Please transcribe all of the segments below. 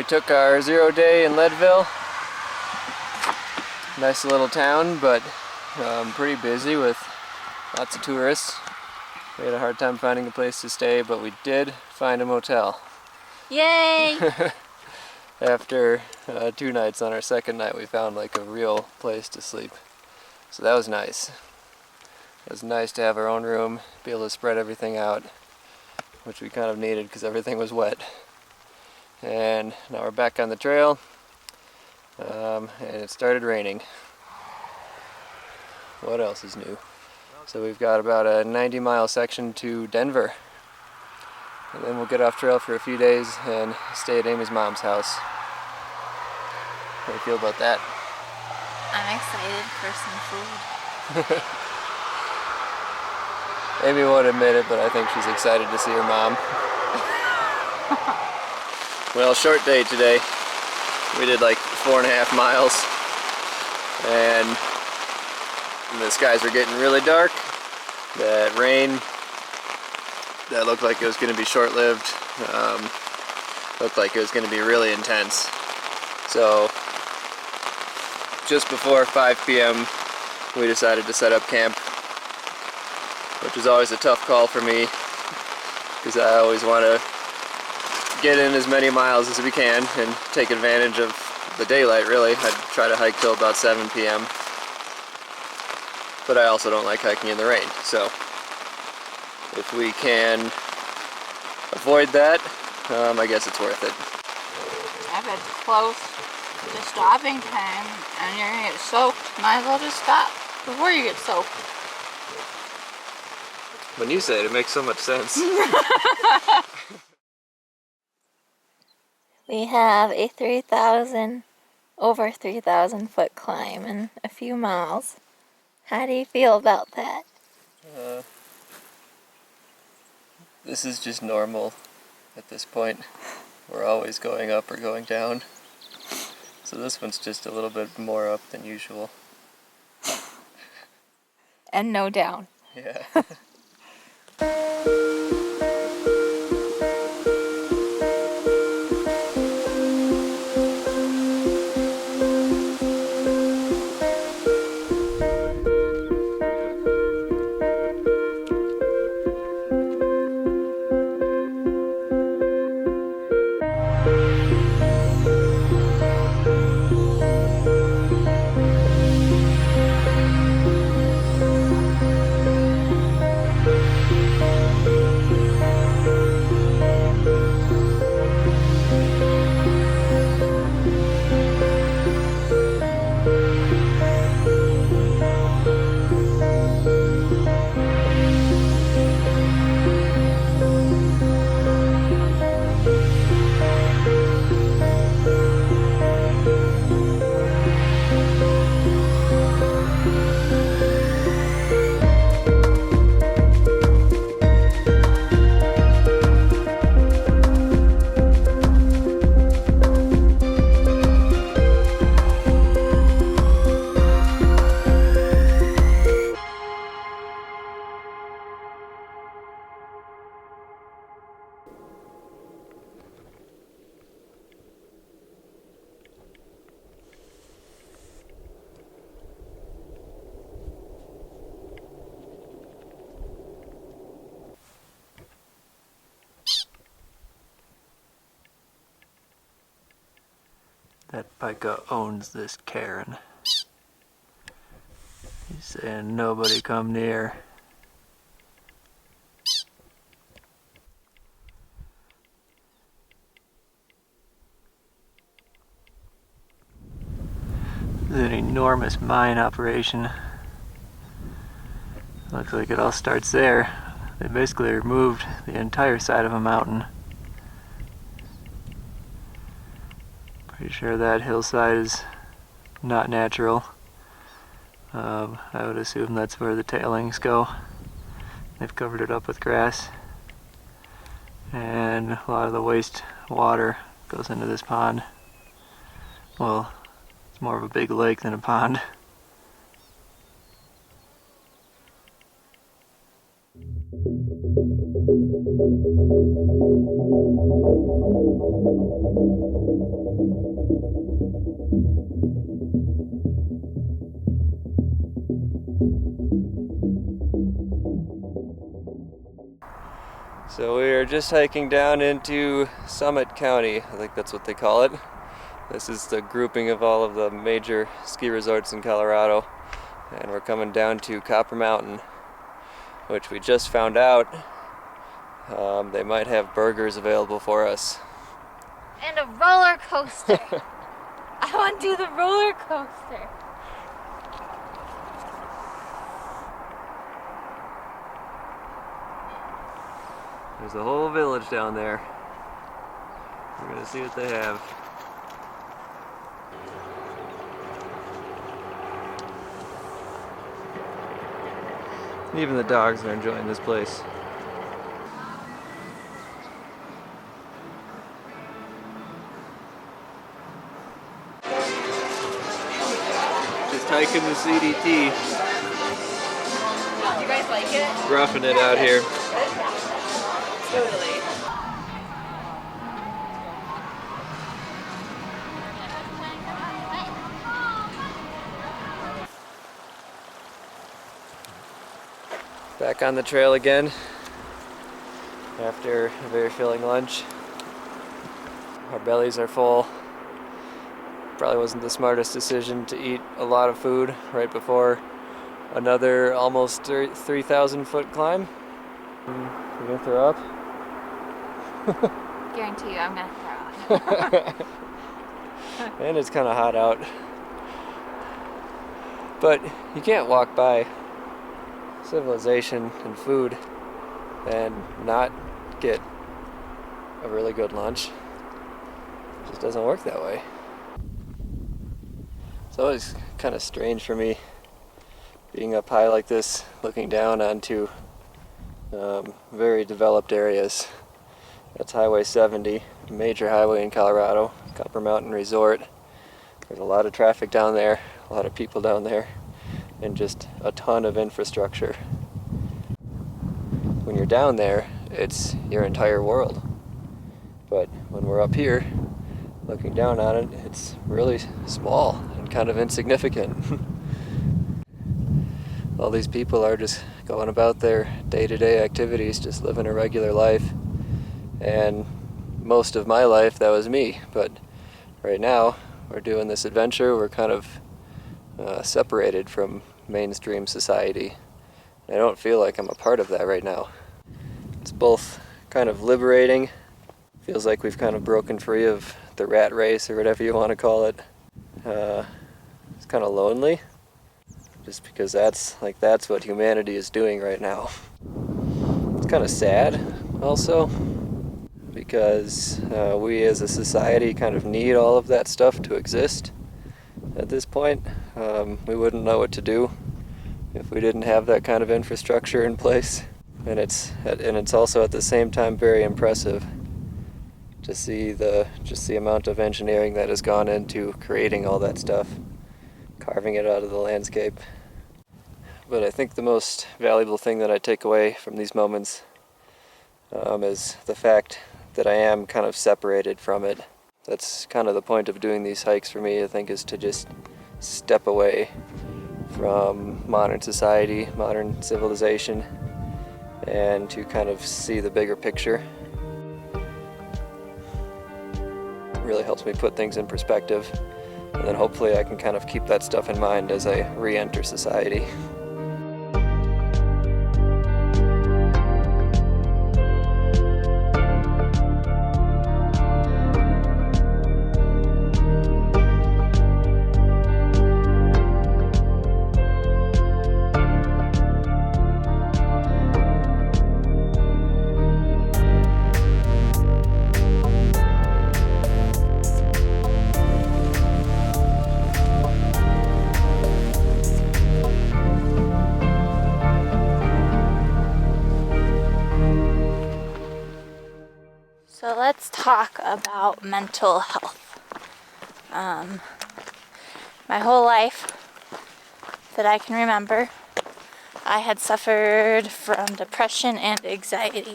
we took our 0 day in Leadville. Nice little town, but pretty busy with lots of tourists. We had a hard time finding a place to stay, but we did find a motel. Yay! After 2 nights, on our second night we found like a real place to sleep. So that was nice. It was nice to have our own room, be able to spread everything out, which we kind of needed because everything was wet. And now we're back on the trail, and it started raining. What else is new? So we've got about a 90-mile section to Denver. And then we'll get off trail for a few days and stay at Amy's mom's house. How do you feel about that? I'm excited for some food. Amy won't admit it, but I think she's excited to see her mom. Well, short day today. We did like 4.5 miles, and the skies were getting really dark. That rain that looked like it was going to be short-lived looked like it was going to be really intense. So just before 5 p.m. we decided to set up camp, which is always a tough call for me because I always want to get in as many miles as we can and take advantage of the daylight, really. I try to hike till about 7 p.m. But I also don't like hiking in the rain, so if we can avoid that, I guess it's worth it. If it's close to stopping time and you're gonna get soaked, might as well just stop before you get soaked. When you say it, it makes so much sense. We have a over 3,000 foot climb in a few miles. How do you feel about that? This is just normal at this point. We're always going up or going down. So this one's just a little bit more up than usual. And no down. Yeah. That pika owns this cairn. He's saying nobody come near. This is an enormous mine operation. Looks like it all starts there. They basically removed the entire side of a mountain. Pretty sure that hillside is not natural. I would assume that's where the tailings go. They've covered it up with grass. And a lot of the waste water goes into this pond. Well, it's more of a big lake than a pond. So we are just hiking down into Summit County, I think that's what they call it. This is the grouping of all of the major ski resorts in Colorado. And we're coming down to Copper Mountain, which we just found out they might have burgers available for us. And a roller coaster. I want to do the roller coaster. There's a whole village down there. We're gonna see what they have. Even the dogs are enjoying this place. Just hiking the CDT. Do you guys like it? Roughing it out here. Totally. Back on the trail again after a very filling lunch. Our bellies are full. Probably wasn't the smartest decision to eat a lot of food right before another almost 3,000 foot climb. You gonna throw up? Guarantee you I'm gonna throw up. And it's kind of hot out. But you can't walk by civilization and food and not get a really good lunch. It just doesn't work that way. It's always kind of strange for me being up high like this, looking down onto very developed areas. That's Highway 70, a major highway in Colorado, Copper Mountain Resort. There's a lot of traffic down there, a lot of people down there, and just a ton of infrastructure. When you're down there, it's your entire world. But when we're up here, looking down on it, it's really small and kind of insignificant. All these people are just going about their day-to-day activities, just living a regular life. And most of my life, that was me. But right now, we're doing this adventure. We're kind of separated from mainstream society. I don't feel like I'm a part of that right now. It's both kind of liberating. Feels like we've kind of broken free of the rat race, or whatever you want to call it. It's kind of lonely, just because that's what humanity is doing right now. It's kind of sad also, because we as a society kind of need all of that stuff to exist at this point. We wouldn't know what to do if we didn't have that kind of infrastructure in place. And it's also at the same time very impressive to see the amount of engineering that has gone into creating all that stuff, carving it out of the landscape. But I think the most valuable thing that I take away from these moments is the fact that I am kind of separated from it. That's kind of the point of doing these hikes for me, I think, is to just step away from modern society, modern civilization, and to kind of see the bigger picture. It really helps me put things in perspective, and then hopefully I can kind of keep that stuff in mind as I re-enter society. So let's talk about mental health. My whole life that I can remember, I had suffered from depression and anxiety.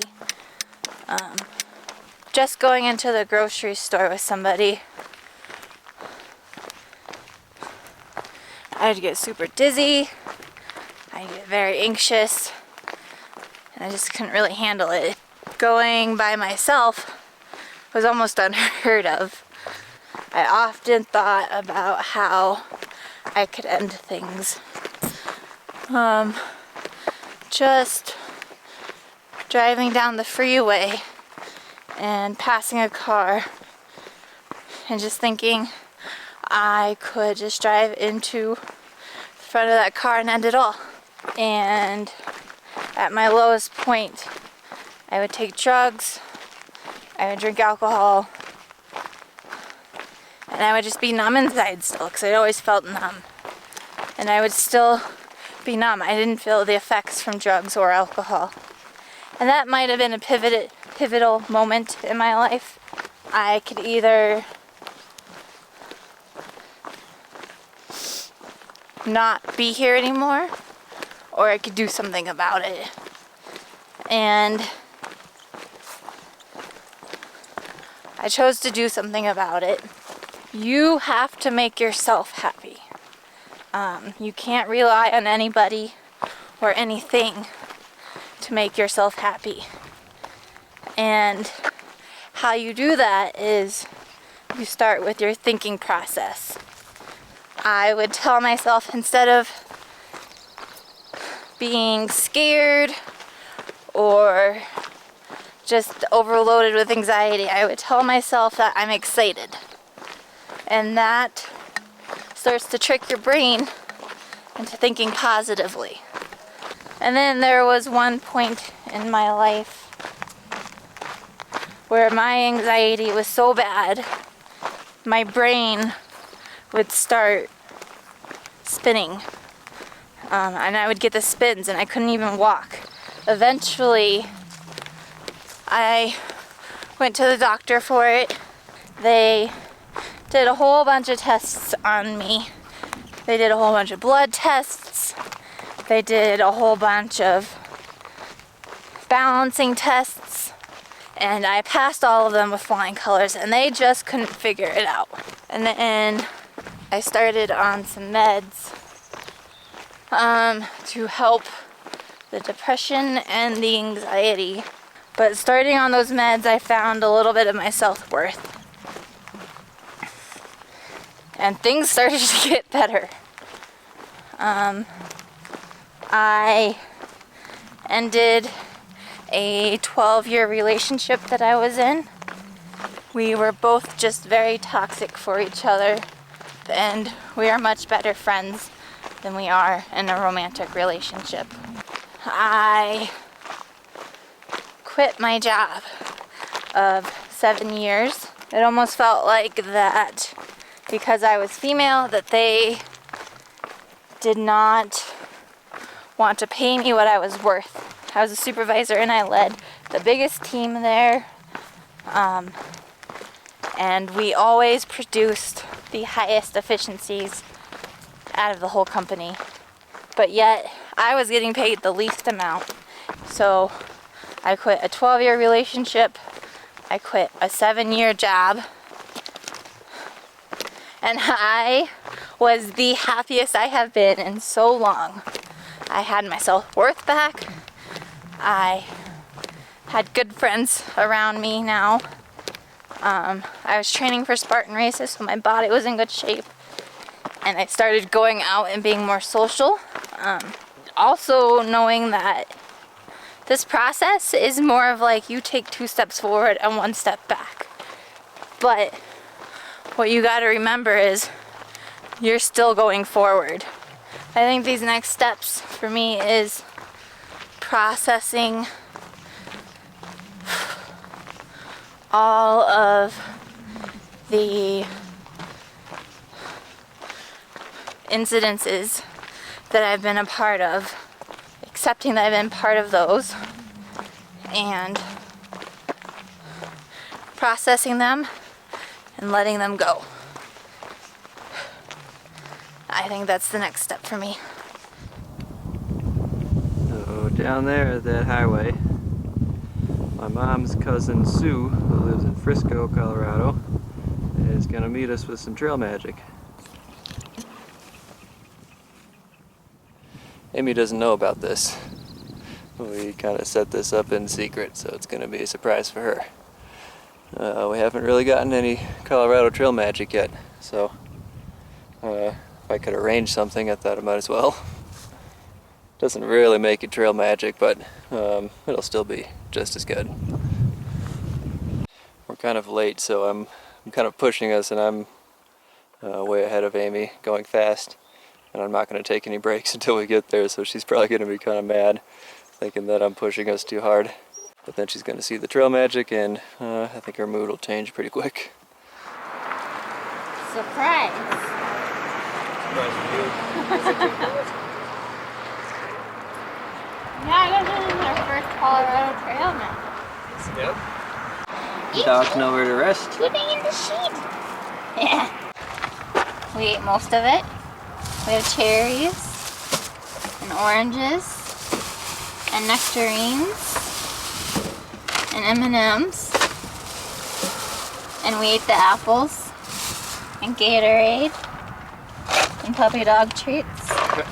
Just going into the grocery store with somebody I'd get super dizzy, I'd get very anxious, and I just couldn't really handle it. Going by myself was almost unheard of. I often thought about how I could end things. Just driving down the freeway and passing a car and just thinking I could just drive into the front of that car and end it all. And at my lowest point, I would take drugs, I would drink alcohol, and I would just be numb inside still, because I always felt numb. And I would still be numb. I didn't feel the effects from drugs or alcohol. And that might have been a pivotal moment in my life. I could either not be here anymore, or I could do something about it. And I chose to do something about it. You have to make yourself happy. You can't rely on anybody or anything to make yourself happy. And how you do that is you start with your thinking process. I would tell myself, instead of being scared or just overloaded with anxiety, I would tell myself that I'm excited. And that starts to trick your brain into thinking positively. And then there was one point in my life where my anxiety was so bad, my brain would start spinning. And I would get the spins and I couldn't even walk. Eventually, I went to the doctor for it. They did a whole bunch of tests on me. They did a whole bunch of blood tests. They did a whole bunch of balancing tests. And I passed all of them with flying colors, and they just couldn't figure it out. And then I started on some meds to help the depression and the anxiety. But starting on those meds, I found a little bit of my self-worth. And things started to get better. I ended a 12-year relationship that I was in. We were both just very toxic for each other, and we are much better friends than we are in a romantic relationship. I quit my job of 7 years. It almost felt like that because I was female, that they did not want to pay me what I was worth. I was a supervisor and I led the biggest team there. And we always produced the highest efficiencies out of the whole company. But yet, I was getting paid the least amount. So I quit a 12-year relationship. I quit a 7-year job. And I was the happiest I have been in so long. I had my self-worth back. I had good friends around me now. I was training for Spartan races, so my body was in good shape. And I started going out and being more social. Also knowing that this process is more of like you take 2 steps forward and 1 step back. But what you gotta remember is you're still going forward. I think these next steps for me is processing all of the incidences that I've been a part of, accepting that I've been part of those, and processing them and letting them go. I think that's the next step for me. So down there at that highway, my mom's cousin Sue, who lives in Frisco, Colorado, is going to meet us with some trail magic. Amy doesn't know about this. We kind of set this up in secret, so it's going to be a surprise for her. We haven't really gotten any Colorado trail magic yet, so if I could arrange something, I thought I might as well. Doesn't really make it trail magic, but it'll still be just as good. We're kind of late, so I'm kind of pushing us, and I'm way ahead of Amy, going fast. And I'm not going to take any breaks until we get there, so she's probably going to be kind of mad, thinking that I'm pushing us too hard. But then she's going to see the trail magic, and I think her mood will change pretty quick. Surprise! Surprise for you. Yeah, this is our first Colorado trail now. Yep. The dog's nowhere to rest. Sleeping in the sheet. Yeah. We ate most of it. We have cherries and oranges and nectarines and M&Ms, and we ate the apples and Gatorade and puppy dog treats. Okay.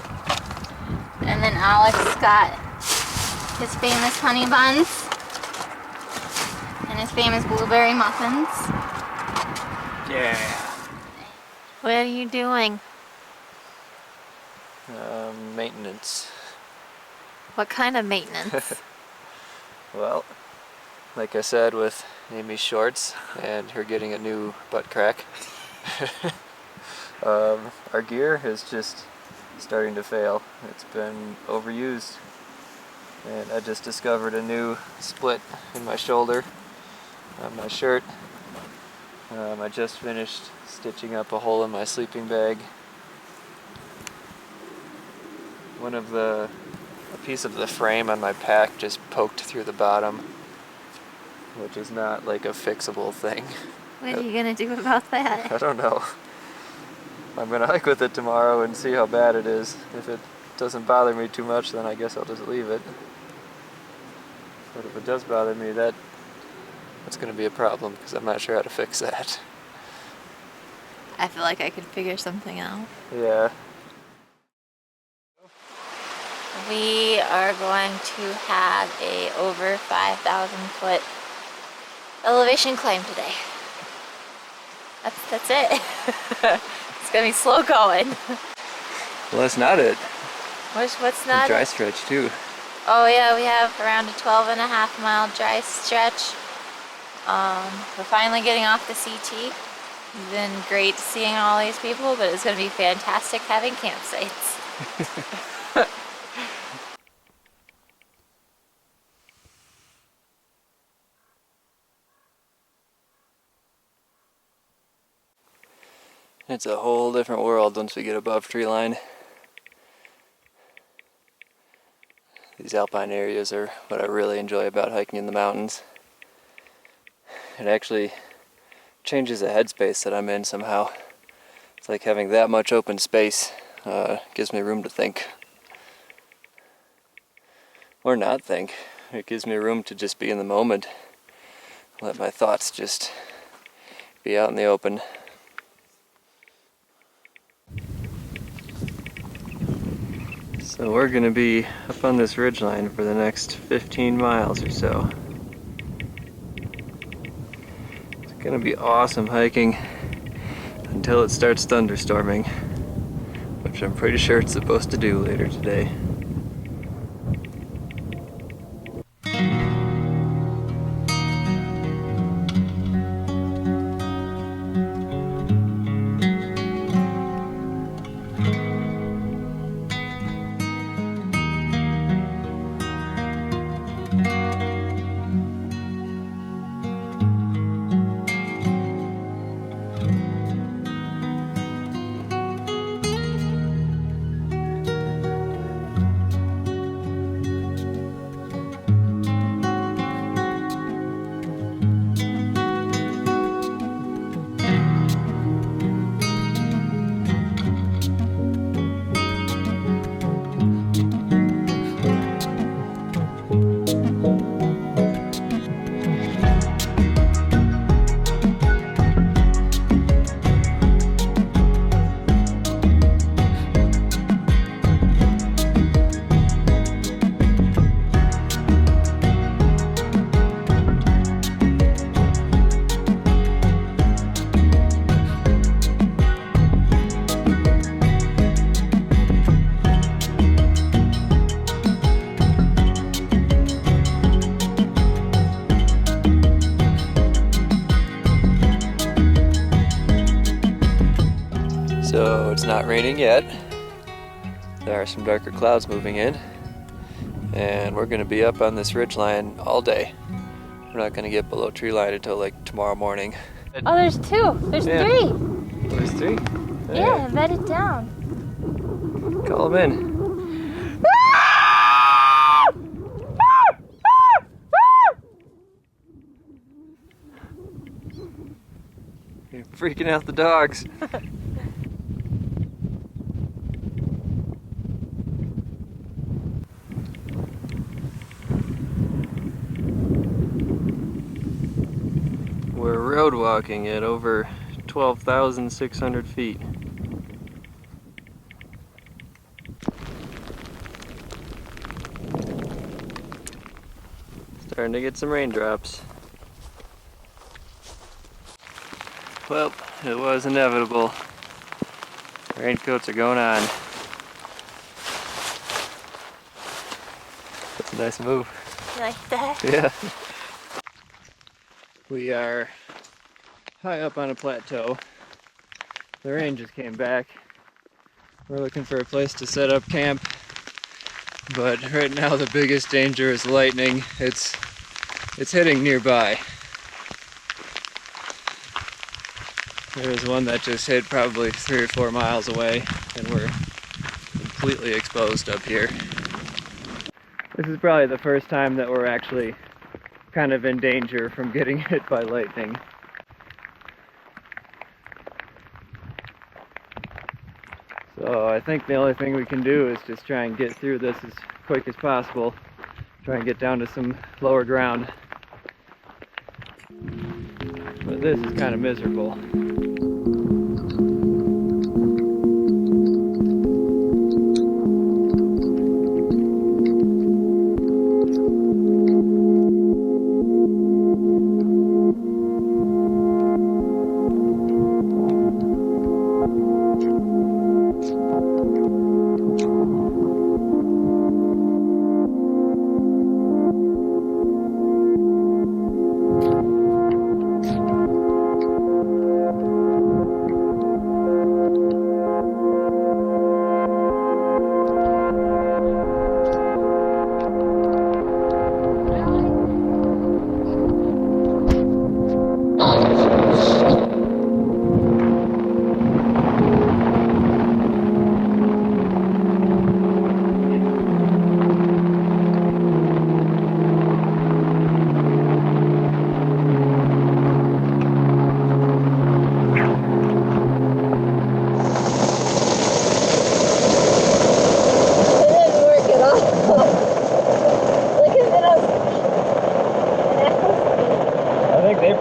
And then Alex got his famous honey buns and his famous blueberry muffins. Yeah. What are you doing? Maintenance. What kind of maintenance? Well, like I said, with Amy's shorts and her getting a new butt crack, our gear is just starting to fail. It's been overused, and I just discovered a new split in my shoulder on my shirt. I just finished stitching up a hole in my sleeping bag. A piece of the frame on my pack just poked through the bottom, which is not like a fixable thing. What are you gonna do about that? I don't know. I'm gonna hike with it tomorrow and see how bad it is. If it doesn't bother me too much, then I guess I'll just leave it. But if it does bother me, that's gonna be a problem, because I'm not sure how to fix that. I feel like I could figure something out. Yeah. We are going to have a over 5,000 foot elevation climb today. That's it. It's gonna be slow going. Well, that's not it. What's not Dry it? stretch too. Oh yeah, we have around a 12.5 mile dry stretch. We're finally getting off the CT. It's been great seeing all these people, but it's gonna be fantastic having campsites. It's a whole different world once we get above tree line. These alpine areas are what I really enjoy about hiking in the mountains. It actually changes the headspace that I'm in somehow. It's like having that much open space gives me room to think. Or not think. It gives me room to just be in the moment. Let my thoughts just be out in the open. So we're going to be up on this ridgeline for the next 15 miles or so. It's going to be awesome hiking until it starts thunderstorming, which I'm pretty sure it's supposed to do later today. not raining yet. There are some darker clouds moving in, and we're going to be up on this ridge line all day. We're not going to get below tree line until like tomorrow morning. Oh, there's two. There's three. There's three? Yeah, bet it down. Call them in. You're freaking out the dogs. We're road walking at over 12,600 feet. Starting to get some raindrops. Well, it was inevitable. Raincoats are going on. That's a nice move. You like that? Yeah. We are high up on a plateau. The rain just came back. We're looking for a place to set up camp. But right now the biggest danger is lightning. It's hitting nearby. There was one that just hit probably 3 or 4 miles away, and we're completely exposed up here. This is probably the first time that we're actually kind of in danger from getting hit by lightning. So I think the only thing we can do is just try and get through this as quick as possible. Try and get down to some lower ground. But this is kind of miserable.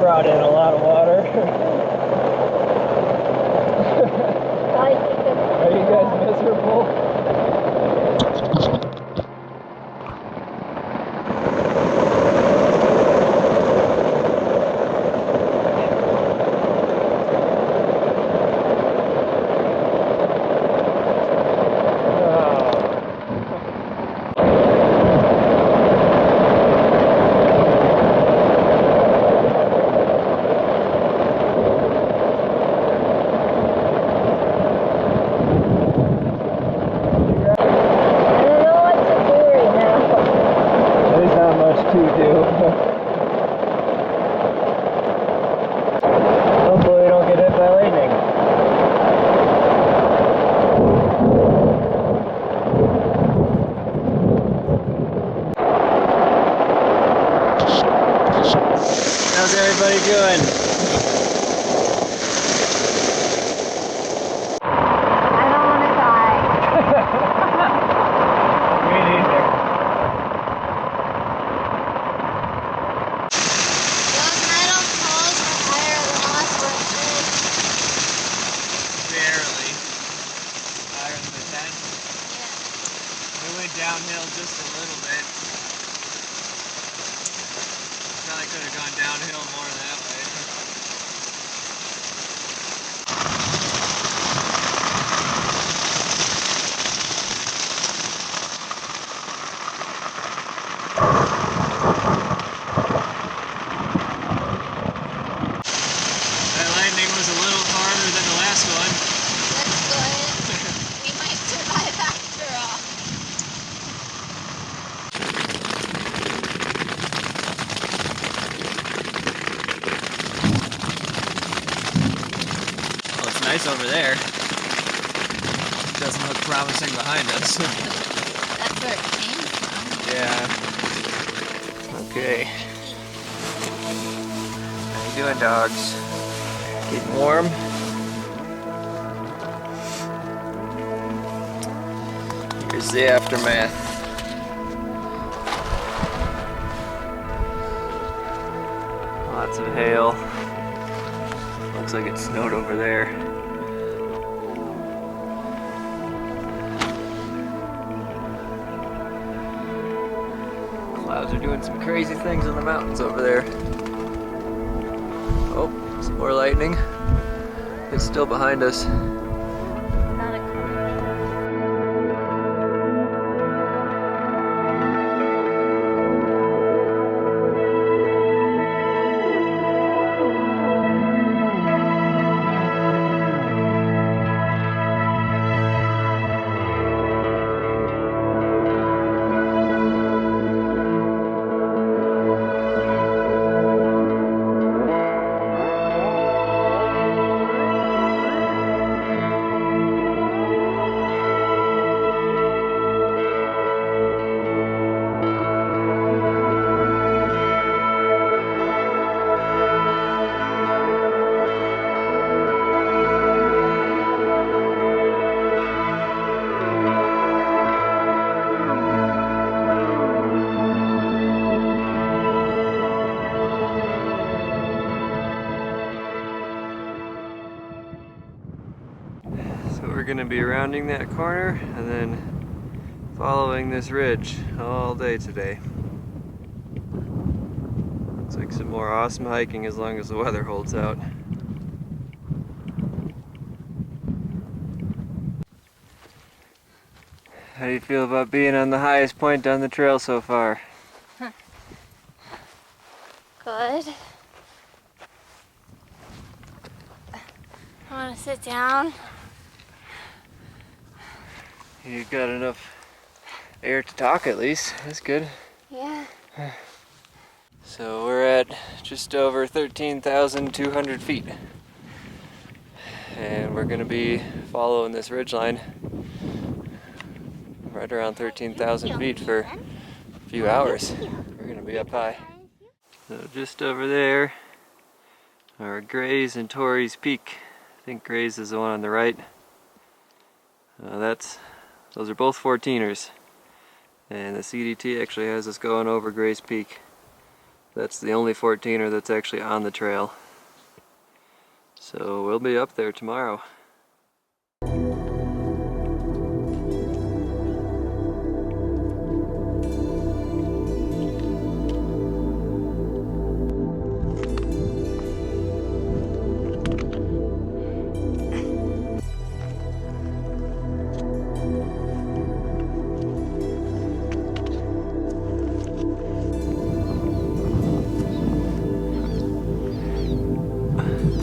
Brought in a lot of water. Are you guys miserable? Hopefully we don't get hit by lightning. How's everybody doing? I don't want to die. Me neither. Those metal poles were higher than us, weren't they? Barely. Higher than the 10? Yeah. We went downhill just a little bit. Probably could have gone downhill more that way. That lightning was a little farther than the last one. That's good. doesn't look promising behind us. That's where it came from. Yeah. Okay. How you doing, dogs? Getting warm? Here's the aftermath. Lots of hail. Looks like it snowed over there. Clouds are doing some crazy things in the mountains over there. Oh, some more lightning. It's still behind us. We're going to be rounding that corner and then following this ridge all day today. Looks like some more awesome hiking as long as the weather holds out. How do you feel about being on the highest point down the trail so far? Good. I want to sit down. You got enough air to talk at least. That's good. Yeah. So we're at just over 13,200 feet. And we're going to be following this ridge line right around 13,000 feet for a few hours. We're going to be up high. So just over there are Gray's and Torrey's Peak. I think Gray's is the one on the right. Those are both 14ers. And the CDT actually has us going over Gray's Peak. That's the only 14er that's actually on the trail. So we'll be up there tomorrow.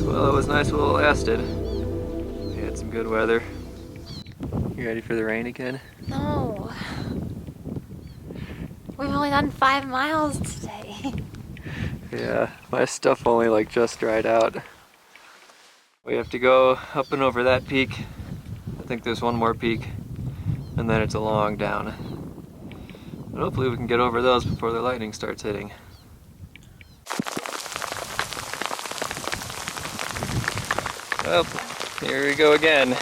Well, it was nice while it lasted. We had some good weather. You ready for the rain again? No. We've only done 5 miles today. Yeah, my stuff only just dried out. We have to go up and over that peak. I think there's one more peak, and then it's a long down. But hopefully we can get over those before the lightning starts hitting. Oh, here we go again. I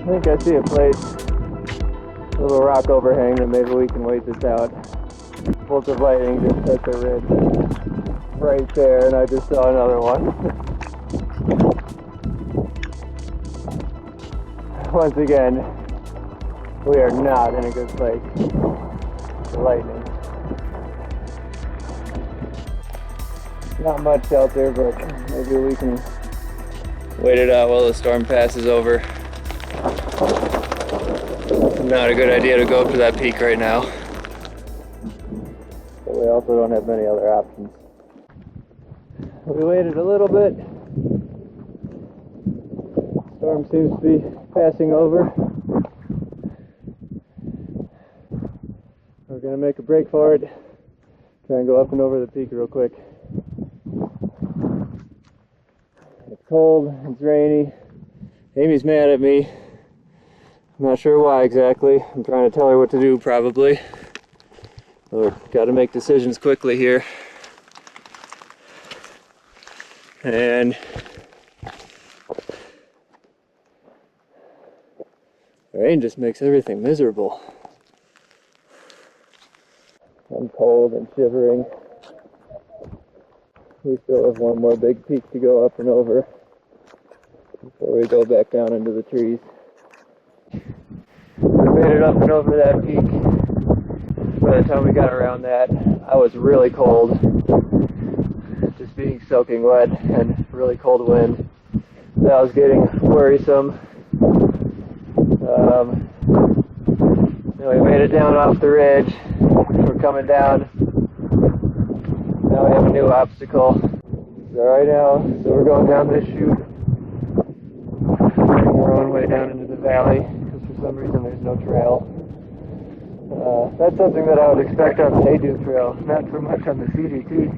think I see a place, a little rock overhang, that maybe we can wait this out. Bolts of lightning just hit the ridge right there, and I just saw another one. Once again, we are not in a good place for lightning. Not much shelter, but maybe we can wait it out while the storm passes over. Not a good idea to go up to that peak right now. But we also don't have many other options. We waited a little bit. Storm seems to be passing over. We're gonna make a break for it. Try and go up and over the peak real quick. It's cold, it's rainy. Amy's mad at me. I'm not sure why exactly. I'm trying to tell her what to do probably. But gotta make decisions quickly here. And rain just makes everything miserable. I'm cold and shivering. We still have one more big peak to go up and over before we go back down into the trees. We made it up and over that peak. By the time we got around that, I was really cold. Just being soaking wet and really cold wind. That was getting worrisome. Then we made it down off the ridge. We're coming down. Now we have a new obstacle. So right now, we're going down this chute. We're on our way down into the valley because for some reason there's no trail. That's something that I would expect on the Thru trail, not so much on the CDT.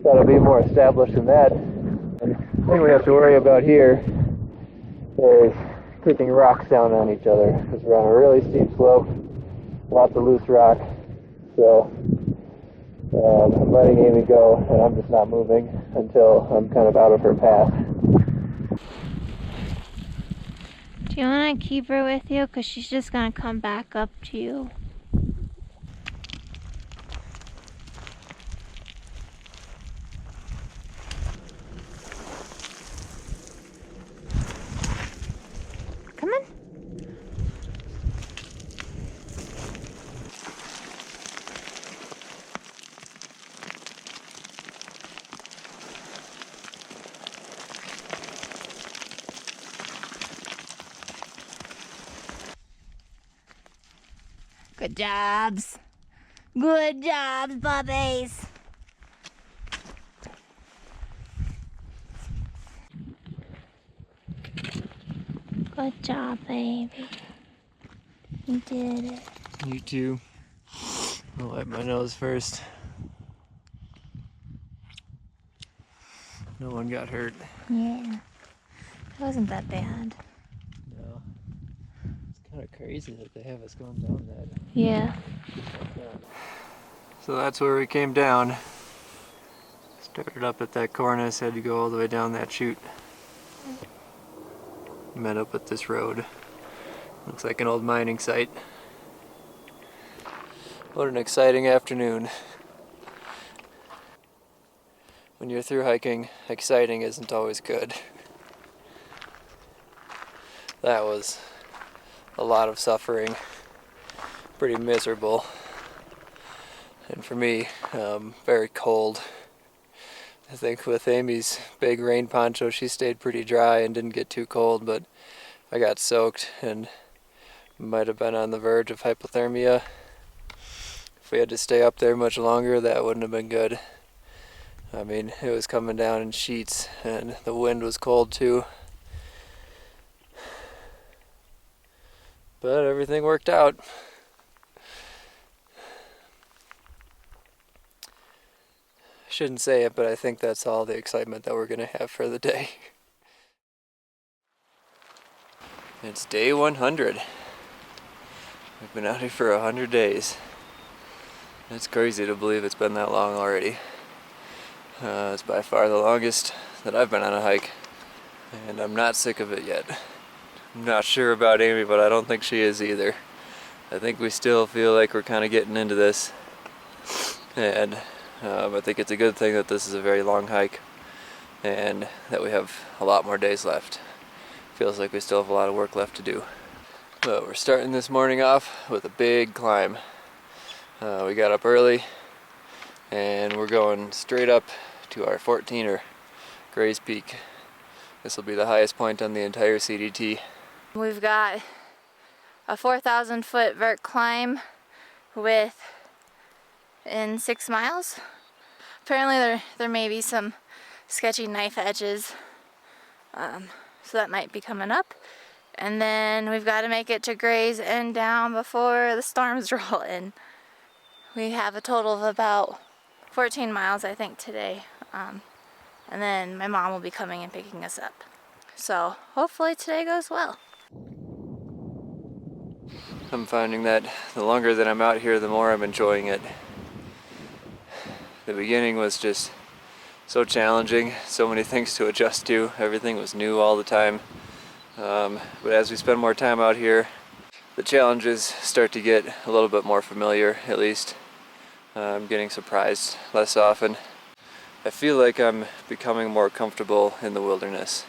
Thought it'd be more established than that. And the thing we have to worry about here is kicking rocks down on each other because we're on a really steep slope, lots of loose rock. So I'm letting Amy go, and I'm just not moving until I'm kind of out of her path. Do you want to keep her with you? Because she's just going to come back up to you. Come on. Good jobs. Good jobs, puppies. Good job, baby. You did it. You too. I'll wipe my nose first. No one got hurt. Yeah. It wasn't that bad. No. It's kind of crazy that they have us going down that. Yeah. So that's where we came down. Started up at that cornice, had to go all the way down that chute. Met up at this road. Looks like an old mining site. What an exciting afternoon. When you're through hiking, exciting isn't always good. That was a lot of suffering. Pretty miserable. And for me, very cold. I think with Amy's big rain poncho, she stayed pretty dry and didn't get too cold, but I got soaked and might have been on the verge of hypothermia. If we had to stay up there much longer, that wouldn't have been good. I mean, it was coming down in sheets and the wind was cold too. But everything worked out. I shouldn't say it, but I think that's all the excitement that we're going to have for the day. It's day 100. We've been out here for 100 days. It's crazy to believe it's been that long already. It's by far the longest that I've been on a hike, and I'm not sick of it yet. I'm not sure about Amy, but I don't think she is either. I think we still feel like we're kind of getting into this, and I think it's a good thing that this is a very long hike and that we have a lot more days left. Feels like we still have a lot of work left to do. But we're starting this morning off with a big climb. We got up early and we're going straight up to our 14er, Gray's Peak. This will be the highest point on the entire CDT. We've got a 4,000 foot vert climb in 6 miles. Apparently there may be some sketchy knife edges, so that might be coming up. And then we've got to make it to Gray's Inn down before the storms roll in. We have a total of about 14 miles, I think, today. And then my mom will be coming and picking us up. So hopefully today goes well. I'm finding that the longer that I'm out here, the more I'm enjoying it. The beginning was just so challenging, so many things to adjust to. Everything was new all the time. But as we spend more time out here, the challenges start to get a little bit more familiar, at least. I'm getting surprised less often. I feel like I'm becoming more comfortable in the wilderness.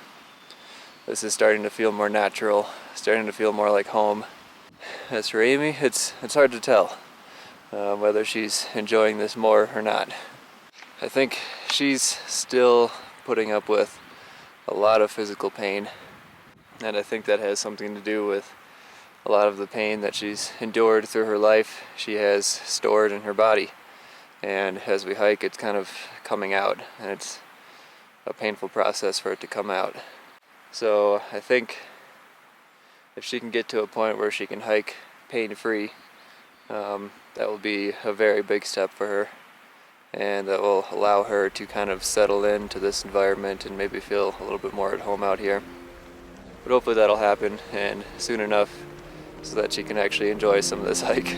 This is starting to feel more natural, starting to feel more like home. As for Amy, it's hard to tell whether she's enjoying this more or not. I think she's still putting up with a lot of physical pain, and I think that has something to do with a lot of the pain that she's endured through her life. She has stored in her body, and as we hike, it's kind of coming out, and it's a painful process for it to come out. So I think if she can get to a point where she can hike pain-free, that will be a very big step for her, and that will allow her to kind of settle into this environment and maybe feel a little bit more at home out here. But hopefully that'll happen, and soon enough, so that she can actually enjoy some of this hike.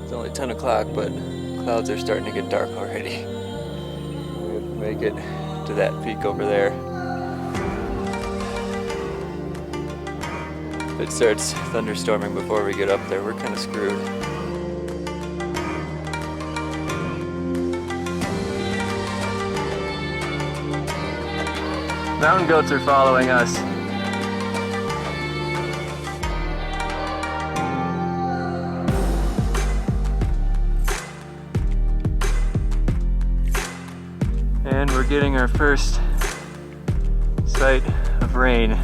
It's only 10 o'clock, but clouds are starting to get dark already. We have to make it to that peak over there. If it starts thunderstorming before we get up there, we're kind of screwed. Mountain goats are following us. And we're getting our first sight of rain.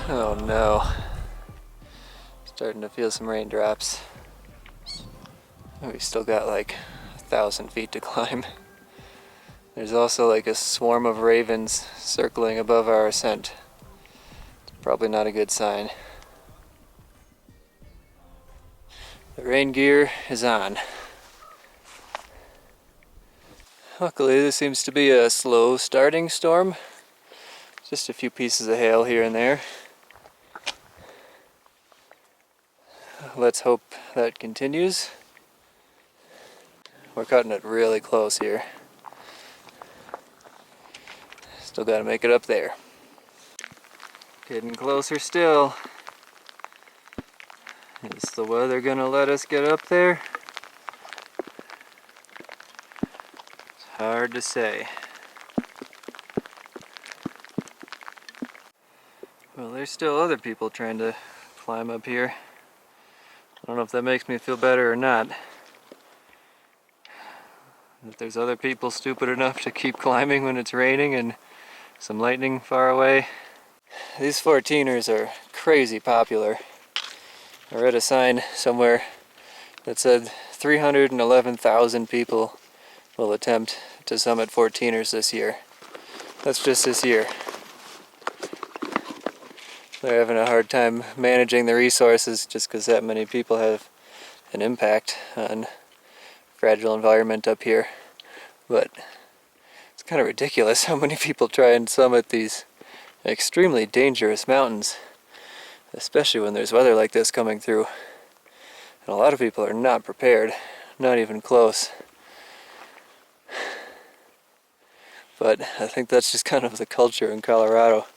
Oh no. Starting to feel some raindrops. We still got like 1,000 feet to climb. There's also like a swarm of ravens circling above our ascent. It's probably not a good sign. The rain gear is on. Luckily, this seems to be a slow starting storm. Just a few pieces of hail here and there. Let's hope that continues. We're cutting it really close here. Still gotta make it up there. Getting closer still. Is the weather gonna let us get up there? It's hard to say. Well, there's still other people trying to climb up here. I don't know if that makes me feel better or not. If there's other people stupid enough to keep climbing when it's raining and some lightning far away. These 14ers are crazy popular. I read a sign somewhere that said 311,000 people will attempt to summit 14ers this year. That's just this year. They're having a hard time managing the resources just because that many people have an impact on fragile environment up here, but it's kind of ridiculous how many people try and summit these extremely dangerous mountains, especially when there's weather like this coming through. And a lot of people are not prepared, not even close. But I think that's just kind of the culture in Colorado.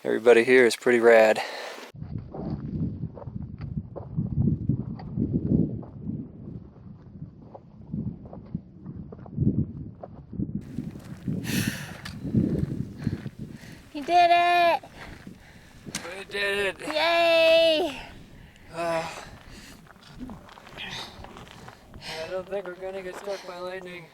Everybody here is pretty rad. You did it! We did it! Yay! I don't think we're gonna get struck by lightning.